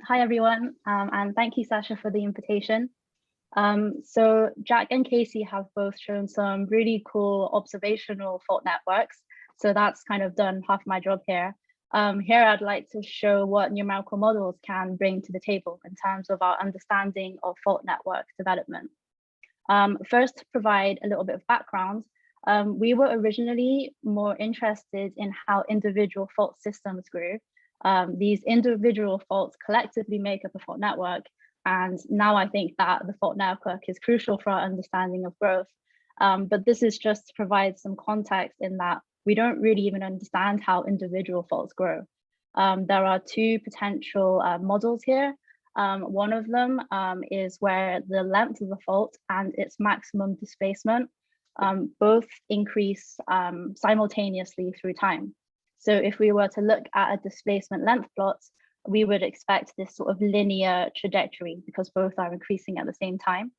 Hi, everyone, and thank you, Sasha, for the invitation. So Jack and Casey have both shown some really cool observational fault networks. So that's kind of done half my job here. Here, I'd like to show what numerical models can bring to the table in terms of our understanding of fault network development. First, to provide a little bit of background, we were originally more interested in how individual fault systems grew. These individual faults collectively make up a fault network. And now I think that the fault network is crucial for our understanding of growth. But this is just to provide some context in that we don't really even understand how individual faults grow. There are two potential models here. One of them is where the length of the fault and its maximum displacement both increase simultaneously through time. So if we were to look at a displacement length plot, we would expect this sort of linear trajectory because both are increasing at the same time.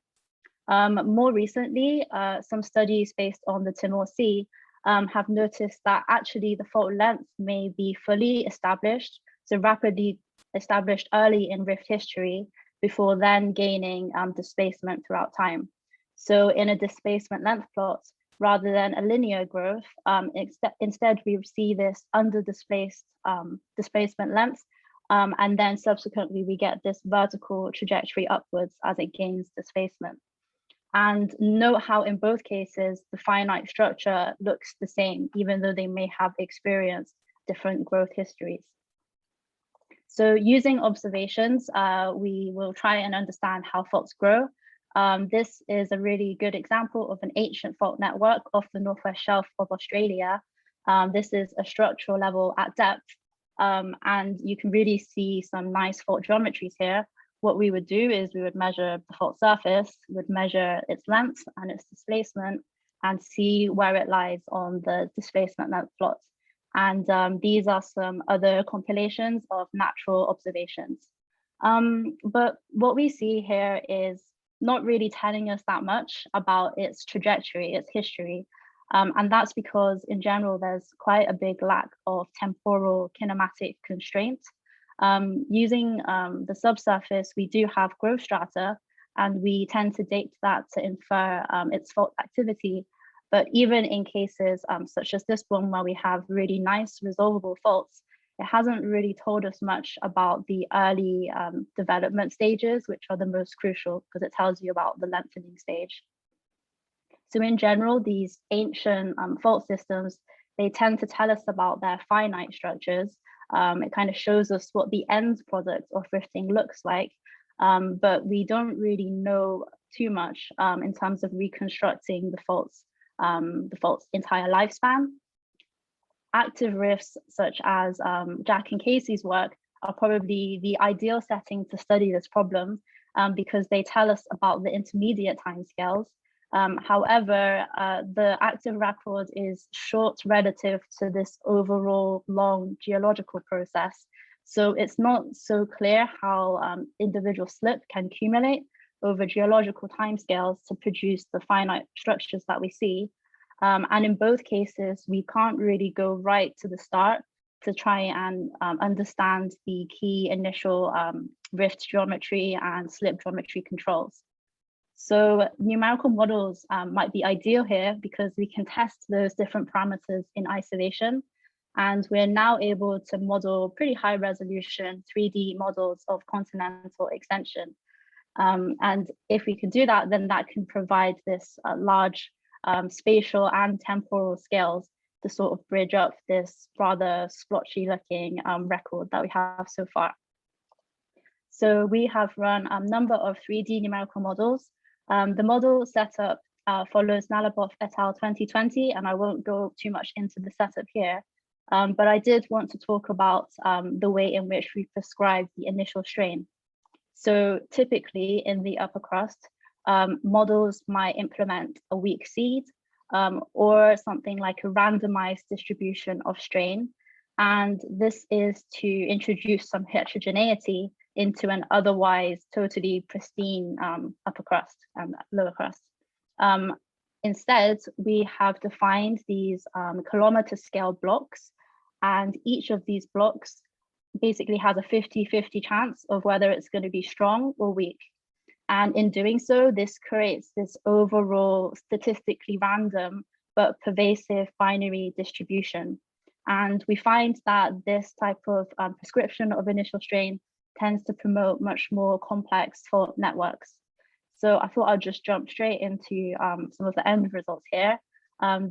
More recently, some studies based on the Timor Sea have noticed that actually the fault length may be fully established, so rapidly established early in rift history before then gaining displacement throughout time. So in a displacement length plot, rather than a linear growth, instead we see this under displaced displacement length, and then subsequently we get this vertical trajectory upwards as it gains displacement. And note how in both cases, the finite structure looks the same, even though they may have experienced different growth histories. So using observations, we will try and understand how faults grow. This is a really good example of an ancient fault network off the northwest shelf of Australia. This is a structural level at depth, and you can really see some nice fault geometries here. What we would do is we would measure the fault surface, would measure its length and its displacement, and see where it lies on the displacement length plot. And these are some other compilations of natural observations. But what we see here is not really telling us that much about its trajectory, its history. And that's because in general, there's quite a big lack of temporal kinematic constraints. Using the subsurface, we do have growth strata, and we tend to date that to infer its fault activity. But even in cases such as this one, where we have really nice resolvable faults, it hasn't really told us much about the early development stages, which are the most crucial because it tells you about the lengthening stage. So in general, these ancient fault systems, they tend to tell us about their finite structures. It kind of shows us what the end product of rifting looks like, but we don't really know too much in terms of reconstructing the fault's entire lifespan. Active rifts, such as Jack and Casey's work, are probably the ideal setting to study this problem because they tell us about the intermediate timescales. However, the active record is short relative to this overall long geological process. So it's not so clear how individual slip can accumulate over geological timescales to produce the finite structures that we see. And in both cases, we can't really go right to the start to try and understand the key initial rift geometry and slip geometry controls. So numerical models might be ideal here because we can test those different parameters in isolation. And we're now able to model pretty high resolution 3D models of continental extension. And if we can do that, then that can provide this large spatial and temporal scales to sort of bridge up this rather splotchy looking record that we have so far. So we have run a number of 3D numerical models. The model setup follows Nalabov et al. 2020, and I won't go too much into the setup here, but I did want to talk about the way in which we prescribe the initial strain. So typically in the upper crust, models might implement a weak seed or something like a randomized distribution of strain. And this is to introduce some heterogeneity into an otherwise totally pristine upper crust and lower crust. Instead, we have defined these kilometer scale blocks, and each of these blocks basically has a 50-50 chance of whether it's going to be strong or weak. And in doing so, this creates this overall statistically random but pervasive binary distribution. And we find that this type of prescription of initial strain tends to promote much more complex fault networks. So I thought I'd just jump straight into some of the end results here.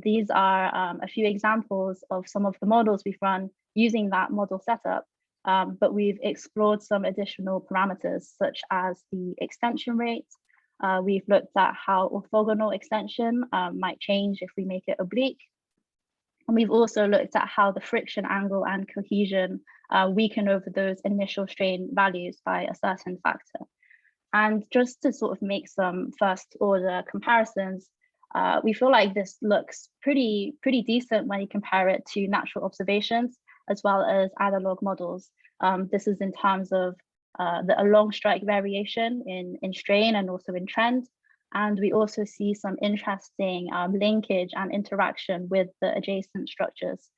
These are a few examples of some of the models we've run using that model setup, but we've explored some additional parameters such as the extension rate. We've looked at how orthogonal extension might change if we make it oblique. And we've also looked at how the friction angle and cohesion weaken over those initial strain values by a certain factor. And just to sort of make some first order comparisons, we feel like this looks pretty decent when you compare it to natural observations as well as analog models. This is in terms of the along strike variation in strain and also in trend. And we also see some interesting linkage and interaction with the adjacent structures.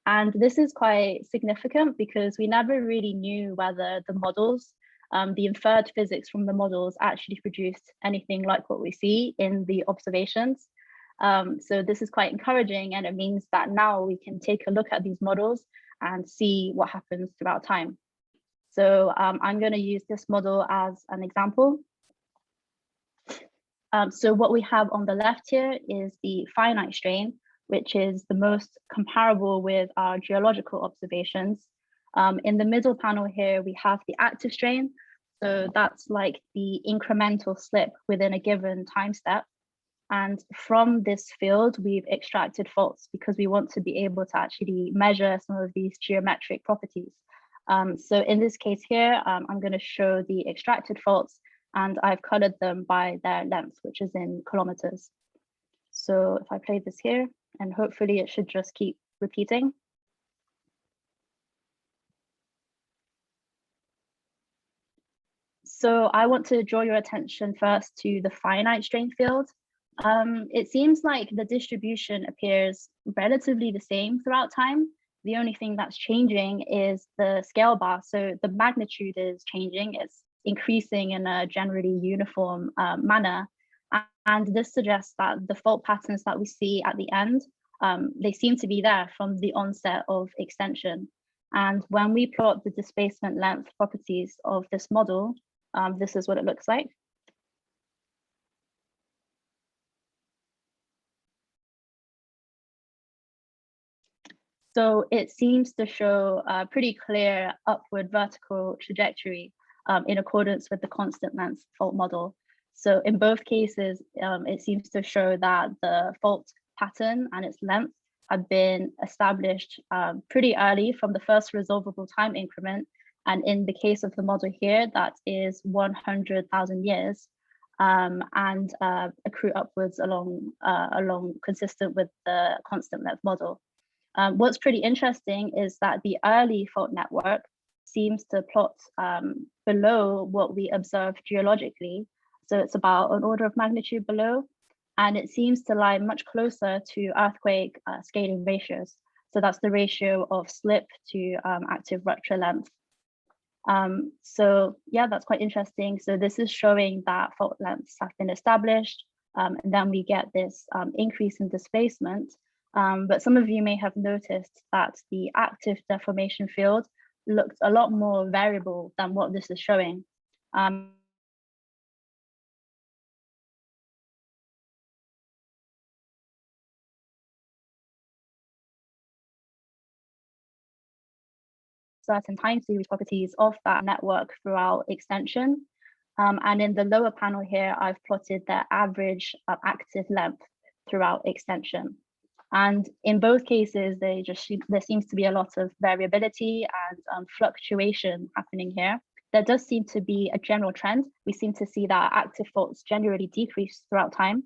And this is quite significant because we never really knew whether the models, the inferred physics from the models actually produced anything like what we see in the observations. So this is quite encouraging, and it means that now we can take a look at these models and see what happens throughout time. So I'm going to use this model as an example. So what we have on the left here is the finite strain, which is the most comparable with our geological observations. In the middle panel here, we have the active strain. So that's like the incremental slip within a given time step. And from this field, we've extracted faults because we want to be able to actually measure some of these geometric properties. So in this case here, I'm going to show the extracted faults, and I've colored them by their length, which is in kilometers. So if I play this here, and hopefully it should just keep repeating. So I want to draw your attention first to the finite strain field. It seems like the distribution appears relatively the same throughout time. The only thing that's changing is the scale bar. So the magnitude is changing. It's increasing in a generally uniform manner. And this suggests that the fault patterns that we see at the end, they seem to be there from the onset of extension. And when we plot the displacement length properties of this model, this is what it looks like. So it seems to show a pretty clear upward vertical trajectory in accordance with the constant length fault model. So in both cases, it seems to show that the fault pattern and its length had been established pretty early from the first resolvable time increment. And in the case of the model here, that is 100,000 years, and accrue upwards along consistent with the constant length model. What's pretty interesting is that the early fault network seems to plot below what we observe geologically. So it's about an order of magnitude below, and it seems to lie much closer to earthquake scaling ratios. So that's the ratio of slip to active rupture length. So yeah, that's quite interesting. So this is showing that fault lengths have been established, and then we get this increase in displacement. But some of you may have noticed that the active deformation field looked a lot more variable than what this is showing. Certain time series properties of that network throughout extension. And in the lower panel here, I've plotted their average active length throughout extension. And in both cases, there seems to be a lot of variability and fluctuation happening here. There does seem to be a general trend. We seem to see that active faults generally decrease throughout time,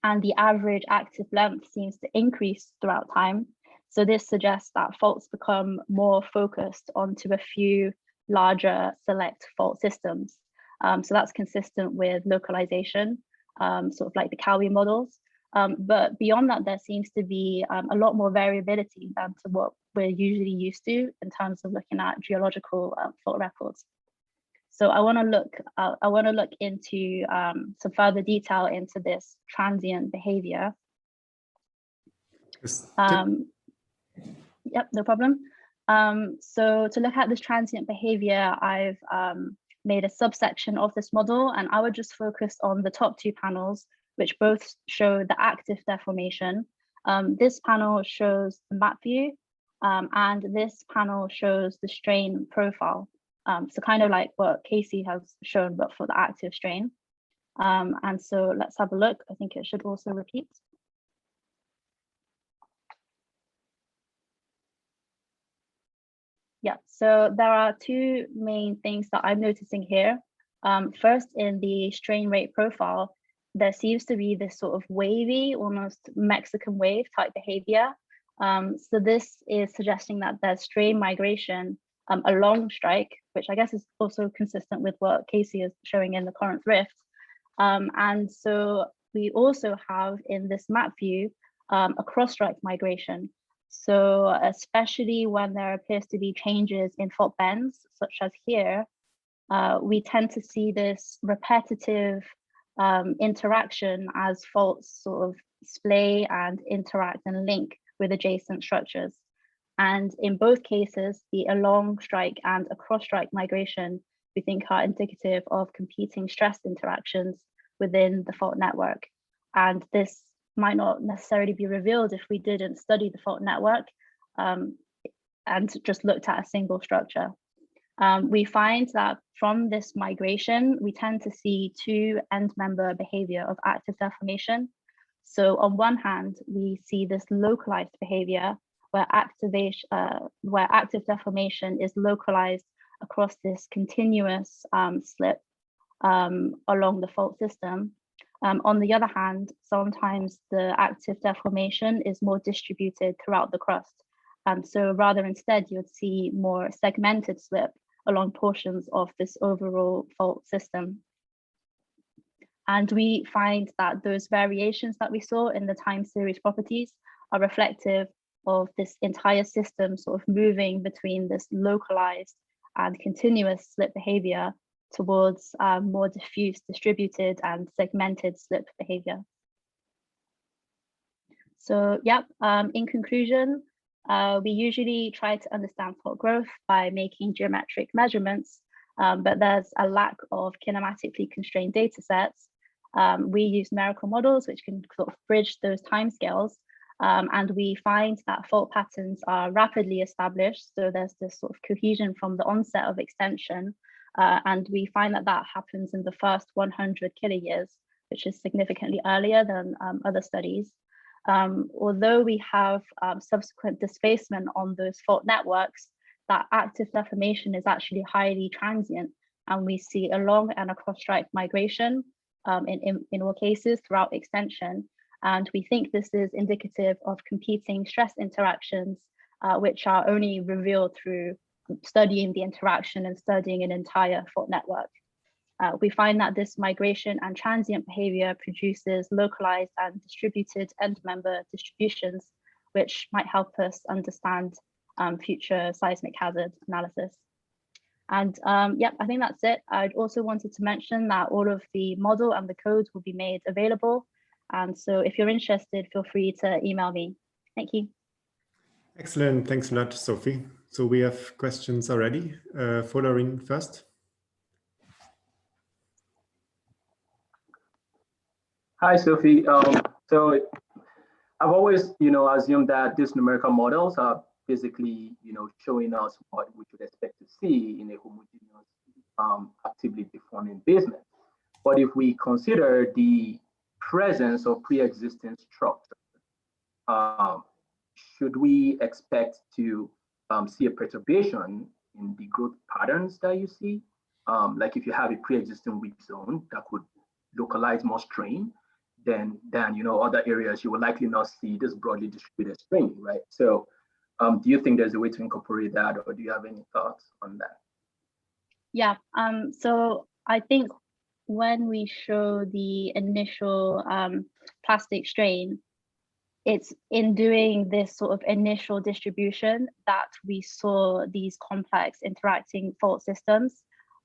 and the average active length seems to increase throughout time. So this suggests that faults become more focused onto a few larger select fault systems. So that's consistent with localization, sort of like the Cowie models. But beyond that, there seems to be a lot more variability than to what we're usually used to in terms of looking at geological fault records. So I want to look into some further detail into this transient behavior. Yep, no problem. So to look at this transient behavior, I've made a subsection of this model, and I would just focus on the top two panels, which both show the active deformation. This panel shows the map view, and this panel shows the strain profile. So kind of like what Casey has shown, but for the active strain. And so let's have a look. I think it should also repeat. Yeah, so there are two main things that I'm noticing here. First, in the strain rate profile, there seems to be this sort of wavy, almost Mexican wave type behavior. So this is suggesting that there's strain migration along strike, which I guess is also consistent with what Casey is showing in the Corinth Rift. And so we also have in this map view a cross-strike migration. So especially when there appears to be changes in fault bends, such as here, we tend to see this repetitive interaction as faults sort of splay and interact and link with adjacent structures. And in both cases, the along strike and across strike migration, we think are indicative of competing stress interactions within the fault network. And this might not necessarily be revealed if we didn't study the fault network and just looked at a single structure. We find that from this migration, we tend to see two end member behavior of active deformation. So on one hand, we see this localized behavior where active deformation is localized across this continuous slip along the fault system. On the other hand, sometimes the active deformation is more distributed throughout the crust. So rather instead, you would see more segmented slip along portions of this overall fault system. And we find that those variations that we saw in the time series properties are reflective of this entire system sort of moving between this localized and continuous slip behavior towards more diffuse, distributed and segmented slip behavior. So yeah, in conclusion, we usually try to understand fault growth by making geometric measurements, but there's a lack of kinematically constrained data sets. We use numerical models which can sort of bridge those timescales, and we find that fault patterns are rapidly established. So there's this sort of cohesion from the onset of extension, and we find that that happens in the first 100 kiloyears, which is significantly earlier than other studies. Although we have subsequent displacement on those fault networks, that active deformation is actually highly transient, and we see a long and a cross-strike migration in all cases throughout extension. And we think this is indicative of competing stress interactions, which are only revealed through studying the interaction and studying an entire fault network. We find that this migration and transient behavior produces localized and distributed end member distributions, which might help us understand future seismic hazard analysis. And yep, I think that's it. I'd also wanted to mention that all of the model and the codes will be made available. And so if you're interested, feel free to email me. Thank you. Excellent. Thanks a lot, Sophie. So we have questions already. Following first. Hi, Sophie. So I've always, assumed that these numerical models are basically, showing us what we should expect to see in a homogeneous, actively deforming basement. But if we consider the presence of pre-existing structure, should we expect to see a perturbation in the growth patterns that you see? Like if you have a pre-existing weak zone that could localize more strain, then other areas you will likely not see this broadly distributed strain, right? So do you think there's a way to incorporate that, or do you have any thoughts on that? Yeah, so I think when we show the initial plastic strain, it's in doing this sort of initial distribution that we saw these complex interacting fault systems.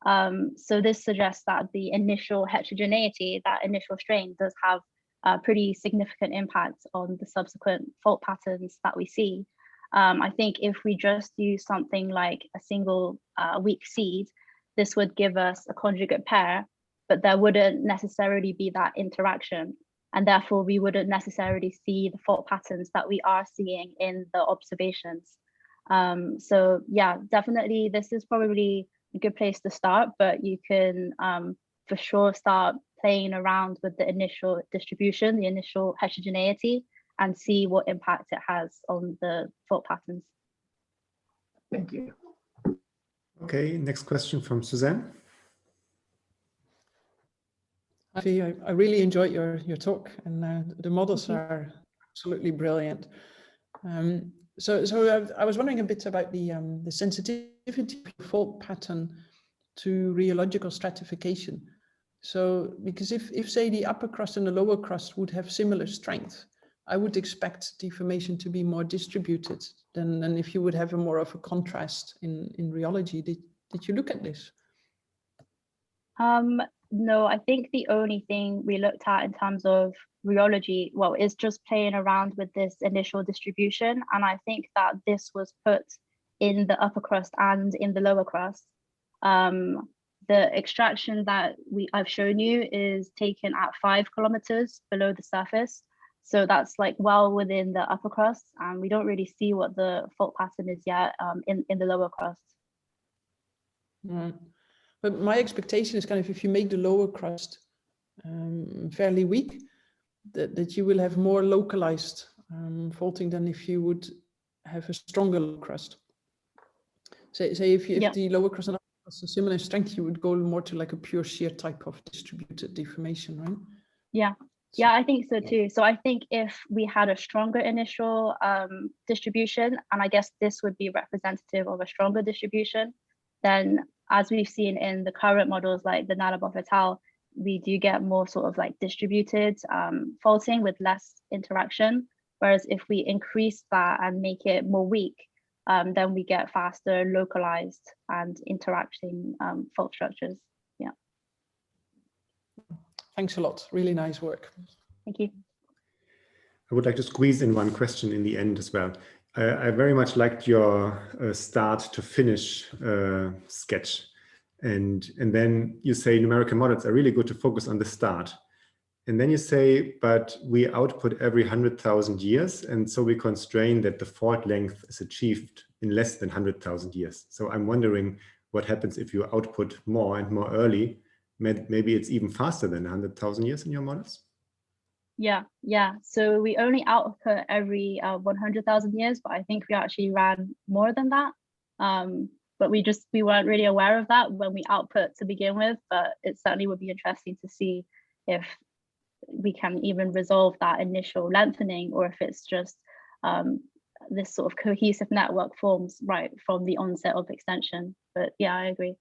So this suggests that the initial heterogeneity, that initial strain, does have a pretty significant impact on the subsequent fault patterns that we see. I think if we just use something like a single weak seed, this would give us a conjugate pair, but there wouldn't necessarily be that interaction. And therefore, we wouldn't necessarily see the fault patterns that we are seeing in the observations. So yeah, definitely, this is probably a good place to start, but you can for sure start playing around with the initial distribution, the initial heterogeneity, and see what impact it has on the fault patterns. Thank you. Okay, next question from Suzanne. Sophie, I really enjoyed your talk, and the models are absolutely brilliant. So I was wondering a bit about the sensitivity of the fault pattern to rheological stratification. So because if say the upper crust and the lower crust would have similar strength, I would expect deformation to be more distributed than if you would have more of a contrast in rheology. Did you look at this? No, I think the only thing we looked at in terms of rheology, well, is just playing around with this initial distribution. And I think that this was put in the upper crust and in the lower crust. The extraction that I've shown you is taken at 5 kilometers below the surface. So that's like well within the upper crust, and we don't really see what the fault pattern is yet in the lower crust. Right. But my expectation is kind of if you make the lower crust fairly weak, that you will have more localized faulting than if you would have a stronger lower crust. Say if the lower crust and upper crust are similar strength, you would go more to like a pure shear type of distributed deformation, right? Yeah. Yeah, I think so too. So I think if we had a stronger initial distribution, and I guess this would be representative of a stronger distribution, then as we've seen in the current models like the Nalabov et al., we do get more sort of like distributed faulting with less interaction. Whereas if we increase that and make it more weak, then we get faster localized and interacting fault structures. Yeah. Thanks a lot. Really nice work. Thank you. I would like to squeeze in one question in the end as well. I very much liked your start to finish sketch. And then you say numerical models are really good to focus on the start. And then you say, but we output every 100,000 years. And so we constrain that the fault length is achieved in less than 100,000 years. So I'm wondering what happens if you output more and more early. Maybe it's even faster than 100,000 years in your models? Yeah. So we only output every 100,000 years, but I think we actually ran more than that. But we weren't really aware of that when we output to begin with, but it certainly would be interesting to see if we can even resolve that initial lengthening, or if it's just this sort of cohesive network forms right from the onset of extension. But yeah, I agree.